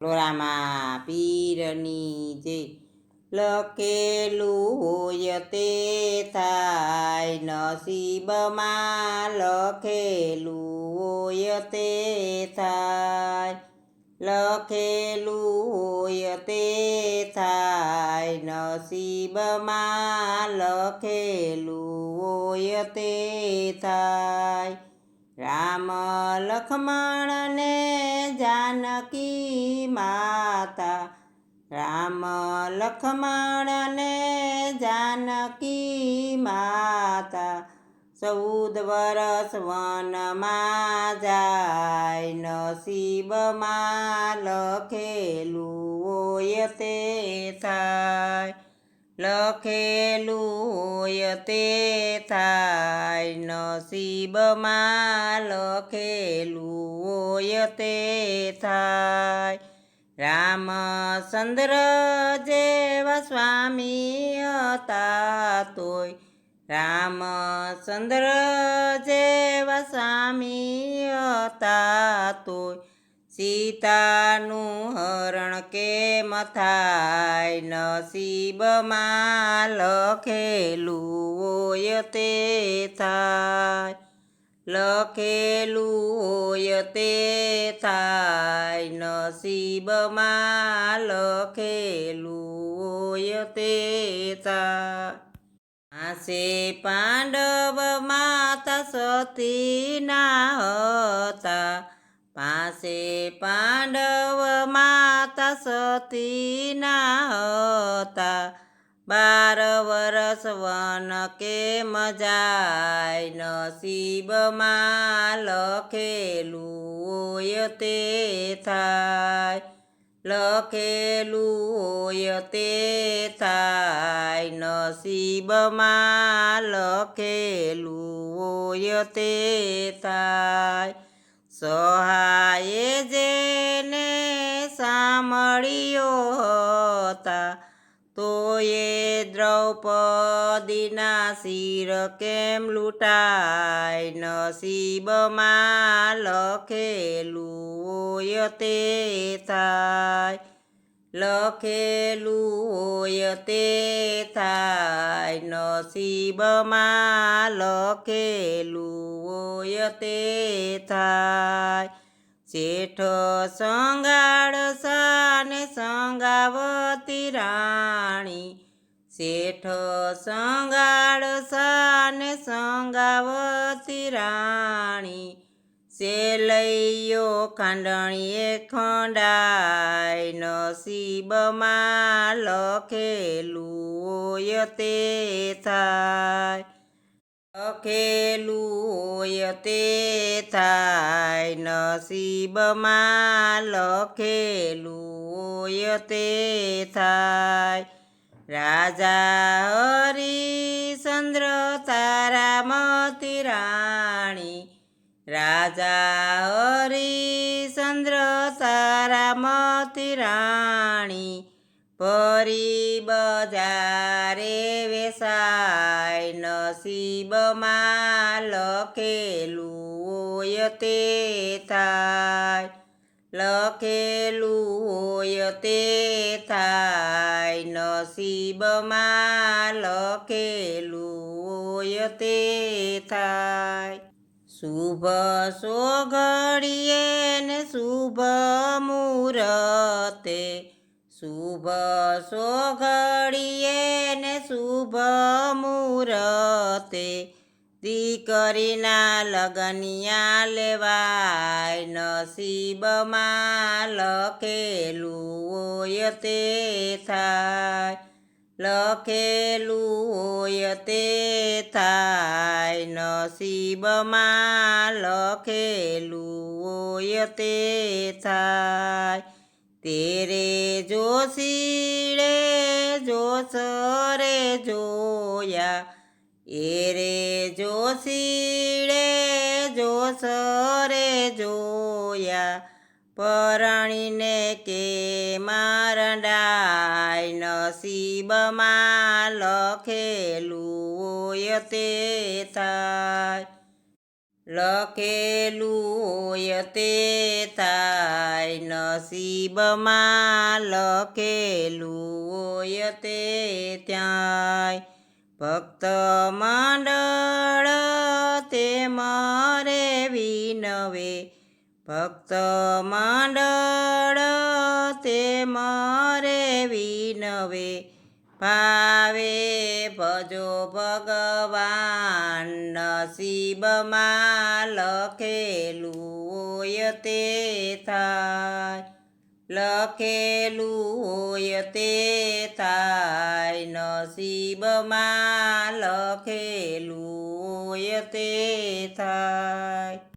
લોરામાં પીરની જે લખેલું હોય તે થાય, નસીબમાં લખેલું હોય તે થાય, લખેલું હોય તે થાય, નસીબમાં લખેલું હોય તે થાય. રામ લક્ષ્મણ ને જાનકી માતા, રામ લક્ષ્મણ ને જાનકી માતા, 14 વરસ વનમાં જાય, નસીબમાં લખેલું હોય તે થાય, લખેલું હોય તે થાય, નસીબમાં લખેલું હોય તે થાય. રામચંદ્ર જેવા સ્વામી હતા તોય, રામચંદ્ર જેવા સ્વામી હતા તોય, સીતાનું હરણ કેમ થાય, નસીબમાં લખેલું હોય તે થાય, લખેલું હોય તે થાય, નસીબમાં લખેલું હોય તે થાય. આસે પાંડવ માતા સતીના હતા, પાસે પાંડવ માતા સતીના હતા, 12 વરસ વન કેમ જાય, નસીબમાં લખેલું હોય તે થાય, લખેલું હોય તે થાય, નસીબમાં લખેલું હોય તે થાય. સહાયે જેને સાંભળ્યો હતા, તોયે દ્રૌપદીના શિર કેમ લૂંટાય, નસીબમાં લખેલું હોય તે થાય, લખેલું હોય તે થાય, નસીબમાં લખેલું હોય તે થાય. શેઠ સંગાળસા ને સંગાવતી રાણી, શેઠ સંગાળસા ને સંગાવતી રાણી, સેલૈયો ખાંડણીએ ખંડાય, નસીબમાં લખેલું હોય તે થાય, લખેલું હોય તે થાય, નસીબમાં લખેલું હોય તે થાય. રાજા હરિશ્ચંદ્ર તારામતી રાણી, રાજા હરિશ્ચંદ્ર તારામતી રાણી, પરી બજારે વેસાય, નસીબમાં લખેલું હોય તે થાય, લખેલું હોય તે થાય, નસીબમાં લખેલું હોય તે થાય. શુભ સોઘડીએ ને શુભ મુહૂર્તે, શુભ સોઘડીએ ને શુભ મુહૂર્તે, દીકરીના લગનિયા લેવાય, નસીબમાં લખેલું હોય તે થાય, લખેલું હોય તે થાય, નસીબમાં લખેલું હોય તે થાય. તેરે જોશીડે જોસરે જોયા, એરે જોશીડે જોસરે જોયા, પરણીને કે રંડાય, નસીબમાં લખેલું હોય તે થાય, લખેલું હોય તે થાય, નસીબમાં લખેલું હોય તે ત્યાંય. ભક્ત મંડળ તે મરે વિનવે, ભક્ત મંડળ તે મરે વિનવે, ભાવે ભજો ભગવાન, નસીબમાં લખેલું હોય તે થાય. લખેલું હોય તે થાય, નસીબમાં લખેલું હોય તે થાય.